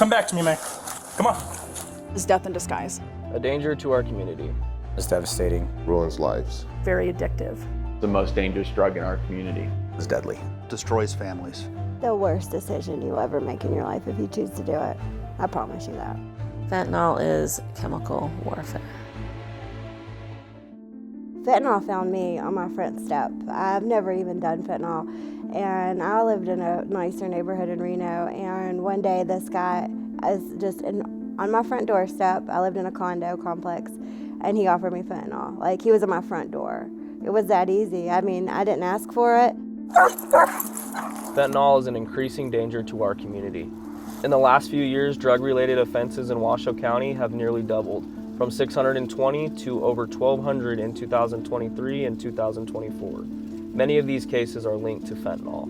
Come back to me, man. Come on. It's death in disguise. A danger to our community. It's devastating. Ruins lives. Very addictive. The most dangerous drug in our community. It's deadly. Destroys families. The worst decision you'll ever make in your life if you choose to do it. I promise you that. Fentanyl is chemical warfare. Fentanyl found me on my front step. I've never even done fentanyl, and I lived in a nicer neighborhood in Reno, and one day this guy is just on my front doorstep. I lived in a condo complex, and he offered me fentanyl. Like, he was at my front door. It was that easy. I mean, I didn't ask for it. Fentanyl is an increasing danger to our community. In the last few years, drug-related offenses in Washoe County have nearly doubled, from 620 to over 1,200 in 2023 and 2024. Many of these cases are linked to fentanyl.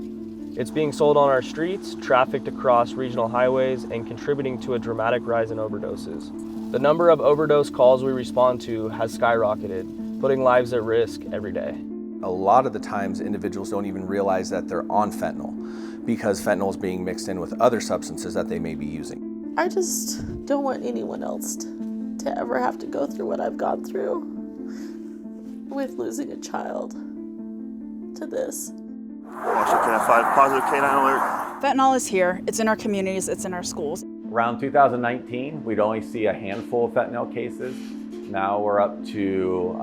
It's being sold on our streets, trafficked across regional highways, and contributing to a dramatic rise in overdoses. The number of overdose calls we respond to has skyrocketed, putting lives at risk every day. A lot of the times, individuals don't even realize that they're on fentanyl because fentanyl is being mixed in with other substances that they may be using. I just don't want anyone else to ever have to go through what I've gone through with losing a child to this. Washoe County 5 positive canine alert. Fentanyl is here. It's in our communities. It's in our schools. Around 2019, we'd only see a handful of fentanyl cases. Now we're up to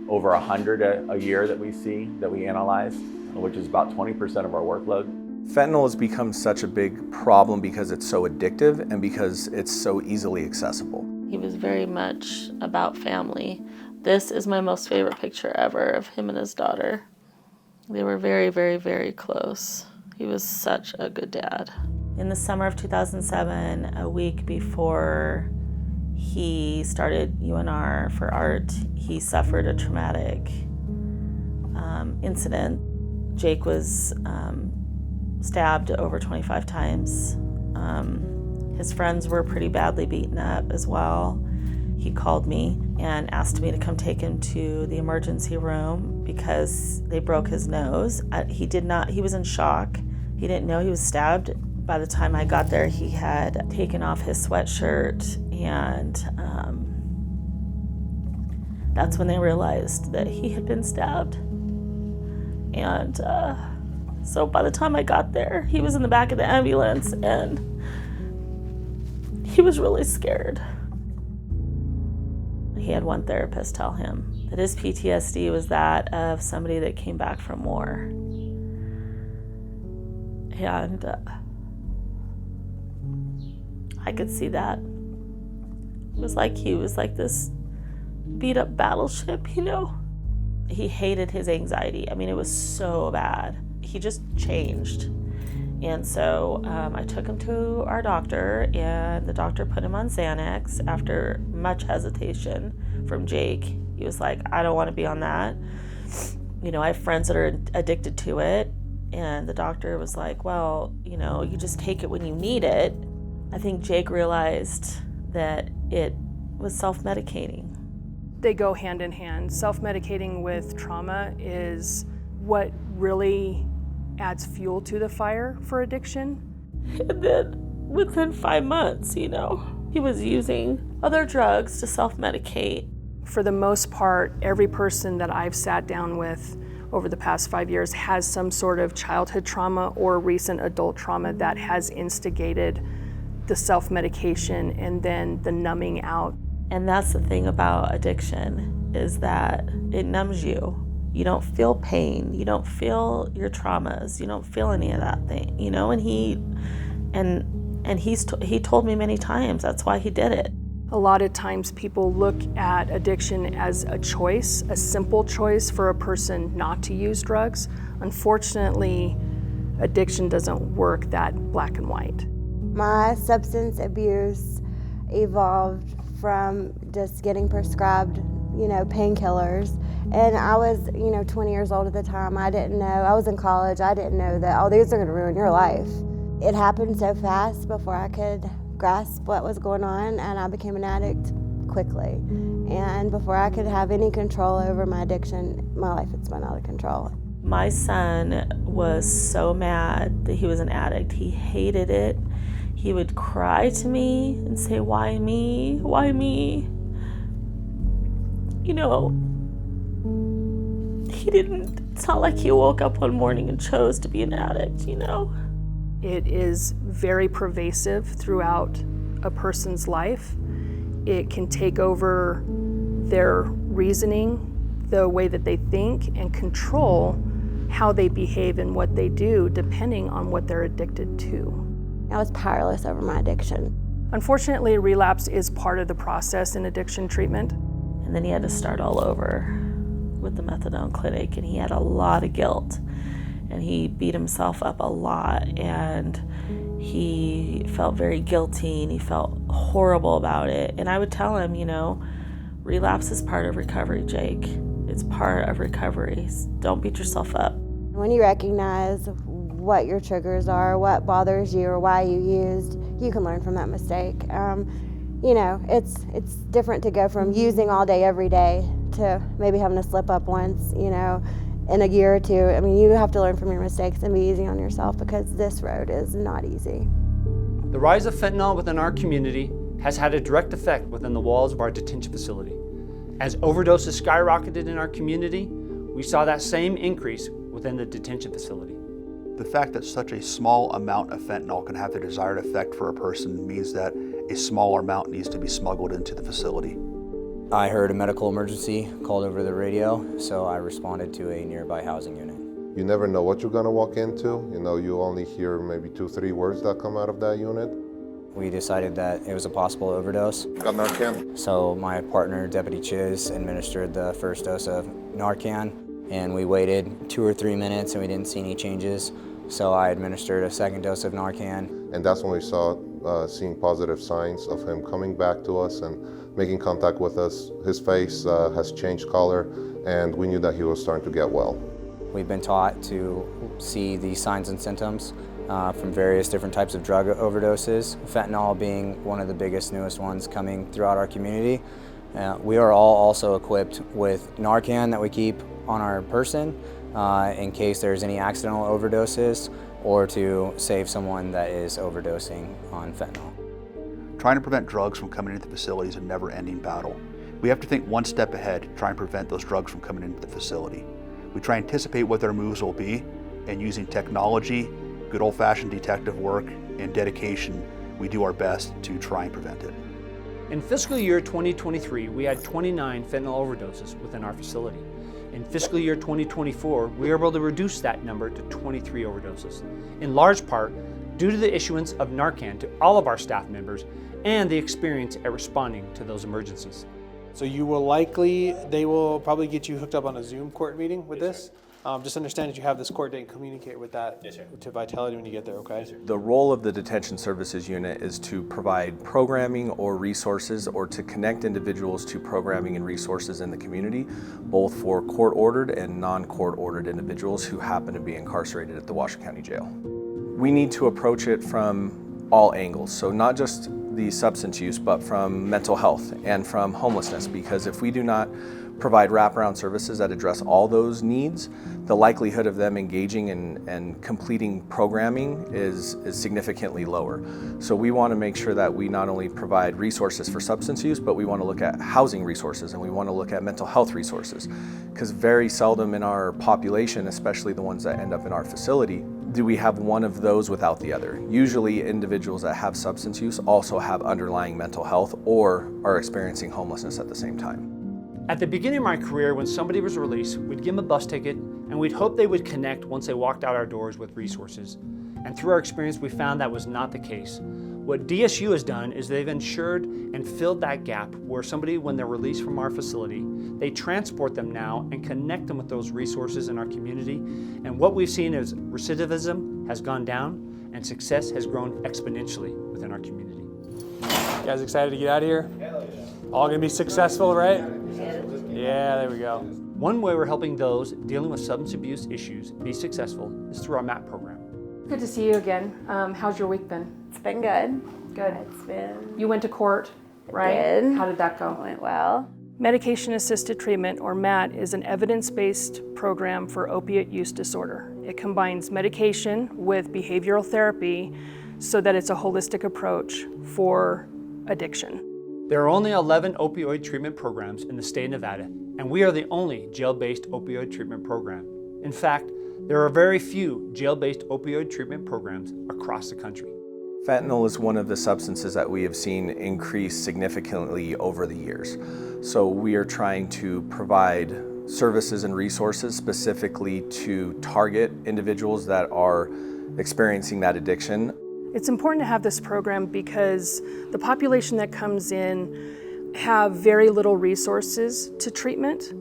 over 100 a year that we see, that we analyze, which is about 20% of our workload. Fentanyl has become such a big problem because it's so addictive and because it's so easily accessible. He was very much about family. This is my most favorite picture ever of him and his daughter. They were very, very, very close. He was such a good dad. In the summer of 2007, a week before he started UNR for art, he suffered a traumatic incident. Jake was stabbed over 25 times. His friends were pretty badly beaten up as well. He called me and asked me to come take him to the emergency room because they broke his nose. He was in shock. He didn't know he was stabbed. By the time I got there, he had taken off his sweatshirt, and that's when they realized that he had been stabbed. And so by the time I got there, he was in the back of the ambulance, and he was really scared. He had one therapist tell him that his PTSD was that of somebody that came back from war. And I could see that. It was like he was like this beat up battleship, you know? He hated his anxiety. I mean, it was so bad. He just changed. And so I took him to our doctor, and the doctor put him on Xanax after much hesitation from Jake. He was like, I don't want to be on that. You know, I have friends that are addicted to it. And the doctor was like, well, you know, you just take it when you need it. I think Jake realized that it was self-medicating. They go hand in hand. Self-medicating with trauma is what really adds fuel to the fire for addiction. And then within 5 months, you know, he was using other drugs to self-medicate. For the most part, every person that I've sat down with over the past 5 years has some sort of childhood trauma or recent adult trauma that has instigated the self-medication and then the numbing out. And that's the thing about addiction, is that it numbs you. You don't feel pain, you don't feel your traumas, you don't feel any of that thing, you know, and he told me many times that's why he did it. A lot of times people look at addiction as a choice, a simple choice for a person not to use drugs. Unfortunately, addiction doesn't work that black and white. My substance abuse evolved from just getting prescribed, you know, painkillers. And I was, 20 years old at the time. I didn't know. I was in college. I didn't know that, these are going to ruin your life. It happened so fast before I could grasp what was going on, and I became an addict quickly. And before I could have any control over my addiction, my life had spun out of control. My son was so mad that he was an addict. He hated it. He would cry to me and say, "Why me? Why me?" You know, it's not like he woke up one morning and chose to be an addict, you know? It is very pervasive throughout a person's life. It can take over their reasoning, the way that they think, and control how they behave and what they do, depending on what they're addicted to. I was powerless over my addiction. Unfortunately, relapse is part of the process in addiction treatment. And then he had to start all over with the methadone clinic, and he had a lot of guilt. And he beat himself up a lot, and he felt very guilty, and he felt horrible about it. And I would tell him, you know, relapse is part of recovery, Jake. It's part of recovery. Don't beat yourself up. When you recognize what your triggers are, what bothers you, or why you used, you can learn from that mistake. You know, it's different to go from using all day, every day, to maybe having to slip up once, you know, in a year or two. I mean, you have to learn from your mistakes and be easy on yourself, because this road is not easy. The rise of fentanyl within our community has had a direct effect within the walls of our detention facility. As overdoses skyrocketed in our community, we saw that same increase within the detention facility. The fact that such a small amount of fentanyl can have the desired effect for a person means that a smaller amount needs to be smuggled into the facility. I heard a medical emergency called over the radio, so I responded to a nearby housing unit. You never know what you're gonna walk into. You know, you only hear maybe 2-3 words that come out of that unit. We decided that it was a possible overdose. Got Narcan. So my partner, Deputy Chiz, administered the first dose of Narcan, and we waited 2 or 3 minutes and we didn't see any changes. So I administered a second dose of Narcan. And that's when we saw seeing positive signs of him coming back to us and making contact with us. His face has changed color, and we knew that he was starting to get well. We've been taught to see the signs and symptoms from various different types of drug overdoses, fentanyl being one of the biggest, newest ones coming throughout our community. We are all also equipped with Narcan that we keep on our person in case there's any accidental overdoses, or to save someone that is overdosing on fentanyl. Trying to prevent drugs from coming into the facility is a never-ending battle. We have to think one step ahead to try and prevent those drugs from coming into the facility. We try and anticipate what their moves will be, and using technology, good old-fashioned detective work, and dedication, we do our best to try and prevent it. In fiscal year 2023, we had 29 fentanyl overdoses within our facility. In fiscal year 2024, we were able to reduce that number to 23 overdoses, in large part due to the issuance of Narcan to all of our staff members and the experience at responding to those emergencies. So they will probably get you hooked up on a Zoom court meeting with this. Just understand that you have this court date and communicate with that to Vitality when you get there, okay? The role of the Detention Services Unit is to provide programming or resources, or to connect individuals to programming and resources in the community, both for court-ordered and non-court-ordered individuals who happen to be incarcerated at the Washoe County Jail. We need to approach it from all angles, so not just the substance use, but from mental health and from homelessness, because if we do not provide wraparound services that address all those needs, the likelihood of them engaging and completing programming is significantly lower. So we want to make sure that we not only provide resources for substance use, but we want to look at housing resources, and we want to look at mental health resources, because very seldom in our population, especially the ones that end up in our facility, do we have one of those without the other. Usually individuals that have substance use also have underlying mental health or are experiencing homelessness at the same time. At the beginning of my career, when somebody was released, we'd give them a bus ticket and we'd hope they would connect once they walked out our doors with resources. And through our experience, we found that was not the case. What DSU has done is they've ensured and filled that gap where somebody, when they're released from our facility, they transport them now and connect them with those resources in our community. And what we've seen is recidivism has gone down and success has grown exponentially within our community. You guys excited to get out of here? All gonna be successful, right? Yeah, there we go. One way we're helping those dealing with substance abuse issues be successful is through our MAP program. Good to see you again. How's your week been? It's been good. Good. It's been... You went to court, right? did. How did that go? It went well. Medication-assisted treatment, or MAT, is an evidence-based program for opiate use disorder. It combines medication with behavioral therapy so that it's a holistic approach for addiction. There are only 11 opioid treatment programs in the state of Nevada, and we are the only jail-based opioid treatment program. In fact, there are very few jail-based opioid treatment programs across the country. Fentanyl is one of the substances that we have seen increase significantly over the years. So we are trying to provide services and resources specifically to target individuals that are experiencing that addiction. It's important to have this program because the population that comes in have very little resources to treatment.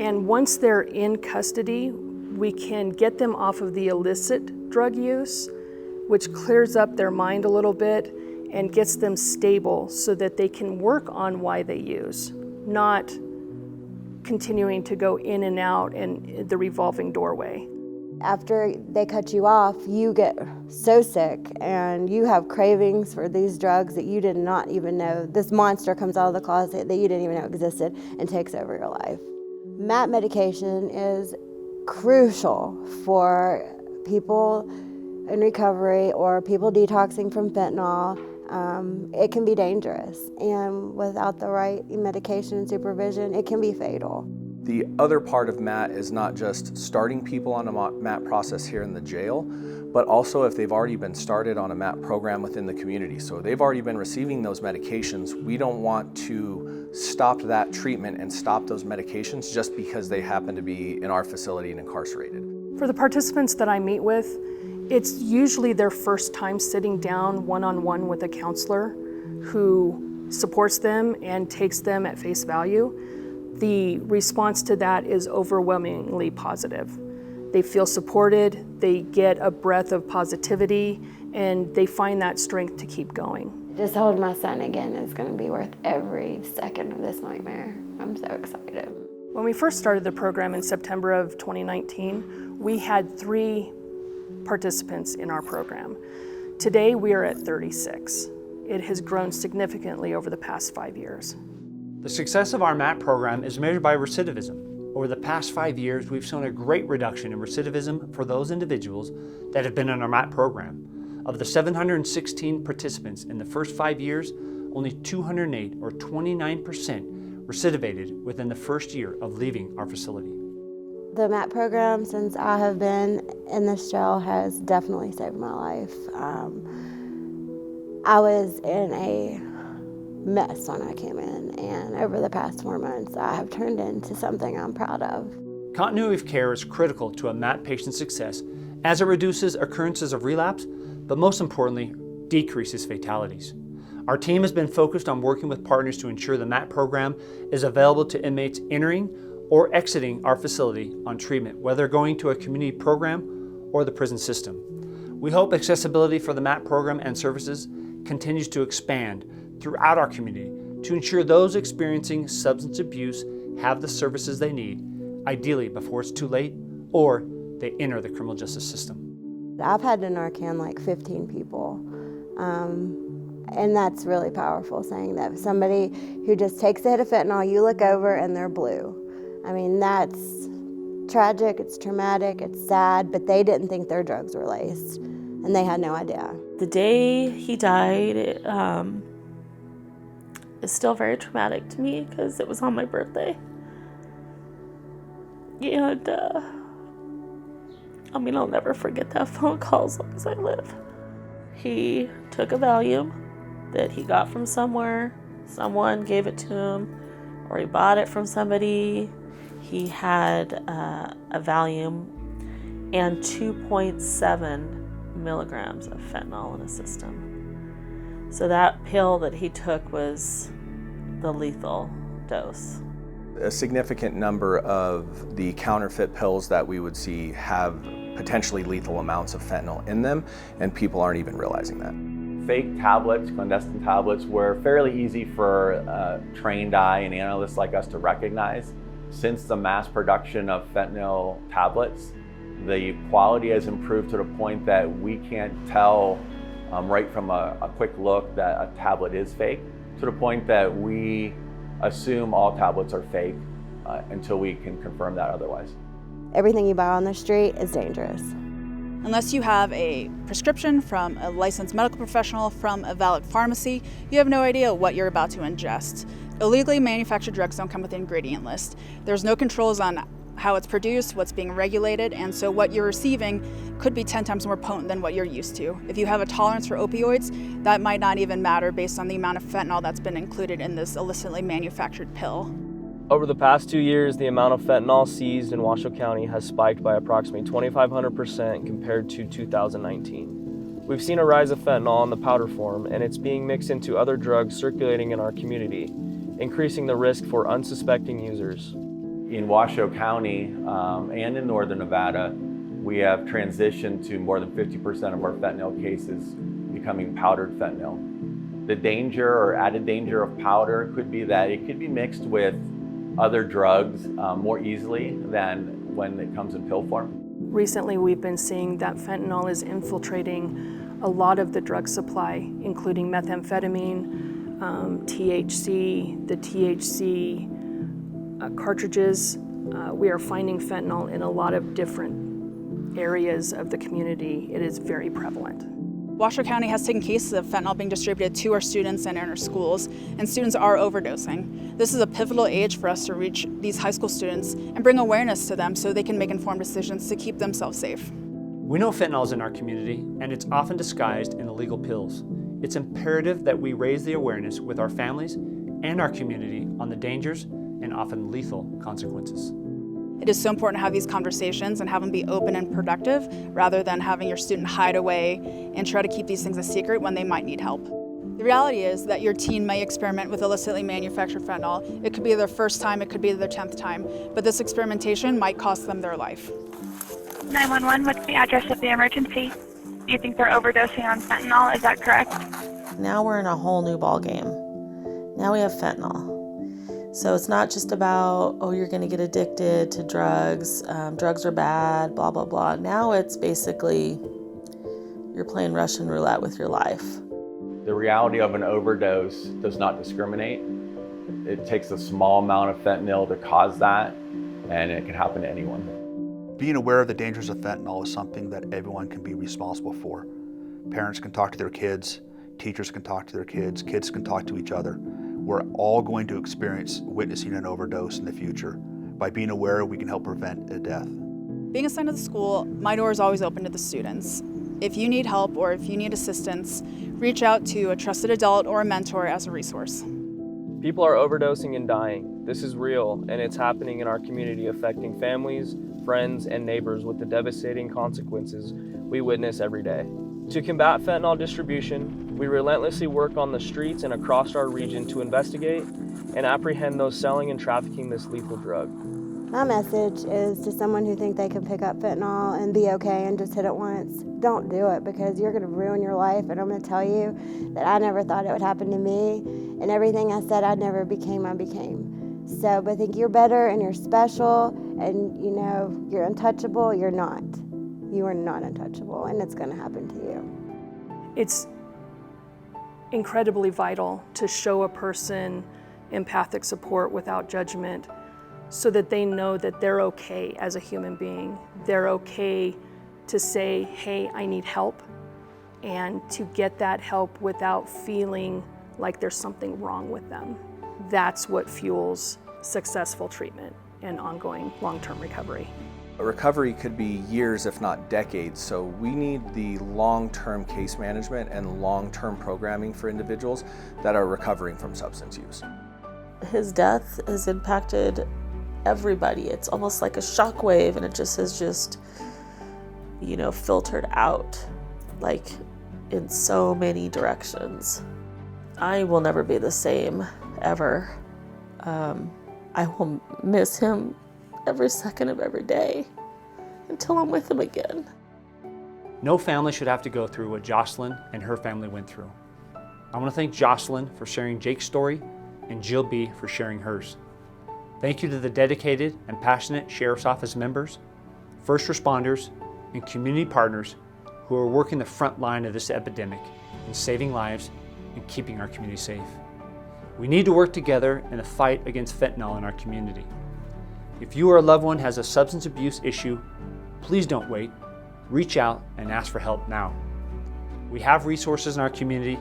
And once they're in custody, we can get them off of the illicit drug use, which clears up their mind a little bit and gets them stable so that they can work on why they use, not continuing to go in and out in the revolving doorway. After they cut you off, you get so sick and you have cravings for these drugs that you did not even know. This monster comes out of the closet that you didn't even know existed and takes over your life. MAT medication is crucial for people in recovery or people detoxing from fentanyl. It can be dangerous, and without the right medication and supervision, it can be fatal. The other part of MAT is not just starting people on a MAT process here in the jail, but also if they've already been started on a MAT program within the community. So they've already been receiving those medications. We don't want to stop that treatment and stop those medications just because they happen to be in our facility and incarcerated. For the participants that I meet with, it's usually their first time sitting down one-on-one with a counselor who supports them and takes them at face value. The response to that is overwhelmingly positive. They feel supported, they get a breath of positivity, and they find that strength to keep going. Just holding my son again is going to be worth every second of this nightmare. I'm so excited. When we first started the program in September of 2019, we had 3 participants in our program. Today we are at 36. It has grown significantly over the past 5 years. The success of our MAT program is measured by recidivism. Over the past 5 years, we've shown a great reduction in recidivism for those individuals that have been in our MAT program. Of the 716 participants in the first 5 years, only 208, or 29%, recidivated within the first year of leaving our facility. The MAT program, since I have been in this jail, has definitely saved my life. I was in a mess when I came in, and over the past 4 months, I have turned into something I'm proud of. Continuity of care is critical to a MAT patient's success as it reduces occurrences of relapse, but most importantly, decreases fatalities. Our team has been focused on working with partners to ensure the MAT program is available to inmates entering or exiting our facility on treatment, whether going to a community program or the prison system. We hope accessibility for the MAT program and services continues to expand throughout our community to ensure those experiencing substance abuse have the services they need, ideally before it's too late or they enter the criminal justice system. I've had to Narcan like 15 people, and that's really powerful, saying that somebody who just takes a hit of fentanyl, you look over and they're blue. I mean, that's tragic, it's traumatic, it's sad, but they didn't think their drugs were laced, and they had no idea. The day he died, is still very traumatic to me because it was on my birthday. And I'll never forget that phone call as long as I live. He took a Valium that he got from somewhere. Someone gave it to him, or he bought it from somebody. He had a Valium and 2.7 milligrams of fentanyl in his system. So that pill that he took was the lethal dose. A significant number of the counterfeit pills that we would see have potentially lethal amounts of fentanyl in them, and people aren't even realizing that. Fake tablets, clandestine tablets, were fairly easy for a trained eye and analysts like us to recognize. Since the mass production of fentanyl tablets, the quality has improved to the point that we can't tell right from a quick look that a tablet is fake, to the point that we assume all tablets are fake until we can confirm that otherwise. Everything you buy on the street is dangerous. Unless you have a prescription from a licensed medical professional from a valid pharmacy, you have no idea what you're about to ingest. Illegally manufactured drugs don't come with an ingredient list. There's no controls on how it's produced, what's being regulated, and so what you're receiving could be 10 times more potent than what you're used to. If you have a tolerance for opioids, that might not even matter based on the amount of fentanyl that's been included in this illicitly manufactured pill. Over the past 2 years, the amount of fentanyl seized in Washoe County has spiked by approximately 2,500% compared to 2019. We've seen a rise of fentanyl in the powder form, and it's being mixed into other drugs circulating in our community, increasing the risk for unsuspecting users. In Washoe County and in northern Nevada, we have transitioned to more than 50% of our fentanyl cases becoming powdered fentanyl. The danger or added danger of powder could be that it could be mixed with other drugs more easily than when it comes in pill form. Recently, we've been seeing that fentanyl is infiltrating a lot of the drug supply, including methamphetamine, THC, the THC cartridges. We are finding fentanyl in a lot of different areas of the community. It is very prevalent. Washoe County has taken cases of fentanyl being distributed to our students and in our schools, and students are overdosing. This is a pivotal age for us to reach these high school students and bring awareness to them so they can make informed decisions to keep themselves safe. We know fentanyl is in our community, and it's often disguised in illegal pills. It's imperative that we raise the awareness with our families and our community on the dangers and often lethal consequences. It is so important to have these conversations and have them be open and productive rather than having your student hide away and try to keep these things a secret when they might need help. The reality is that your teen may experiment with illicitly manufactured fentanyl. It could be their first time, it could be their 10th time, but this experimentation might cost them their life. 911, what's the address of the emergency? Do you think they're overdosing on fentanyl? Is that correct? Now we're in a whole new ball game. Now we have fentanyl. So it's not just about, oh, you're going to get addicted to drugs, drugs are bad, blah, blah, blah. Now it's basically you're playing Russian roulette with your life. The reality of an overdose does not discriminate. It takes a small amount of fentanyl to cause that, and it can happen to anyone. Being aware of the dangers of fentanyl is something that everyone can be responsible for. Parents can talk to their kids, teachers can talk to their kids can talk to each other. We're all going to experience witnessing an overdose in the future. By being aware, we can help prevent a death. Being assigned to the school, my door is always open to the students. If you need help or if you need assistance, reach out to a trusted adult or a mentor as a resource. People are overdosing and dying. This is real, and it's happening in our community, affecting families, friends, and neighbors with the devastating consequences we witness every day. To combat fentanyl distribution, we relentlessly work on the streets and across our region to investigate and apprehend those selling and trafficking this lethal drug. My message is to someone who thinks they can pick up fentanyl and be okay and just hit it once. Don't do it, because you're going to ruin your life, and I'm going to tell you that I never thought it would happen to me, and everything I said I never became, I became. So, but think you're better and you're special and you know you're untouchable. You're not. You are not untouchable, and it's going to happen to you. It's incredibly vital to show a person empathic support without judgment so that they know that they're okay as a human being. They're okay to say, hey, I need help, and to get that help without feeling like there's something wrong with them. That's what fuels successful treatment and ongoing long-term recovery. Recovery could be years, if not decades, so we need the long-term case management and long-term programming for individuals that are recovering from substance use. His death has impacted everybody. It's almost like a shockwave, and it just has filtered out like in so many directions. I will never be the same ever. I will miss him every second of every day until I'm with him again. No family should have to go through what Jocelyn and her family went through. I want to thank Jocelyn for sharing Jake's story and Jill B. for sharing hers. Thank you to the dedicated and passionate Sheriff's Office members, first responders, and community partners who are working the front line of this epidemic in saving lives and keeping our community safe. We need to work together in the fight against fentanyl in our community. If you or a loved one has a substance abuse issue, please don't wait. reach out and ask for help now. We have resources in our community,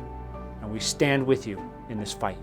and we stand with you in this fight.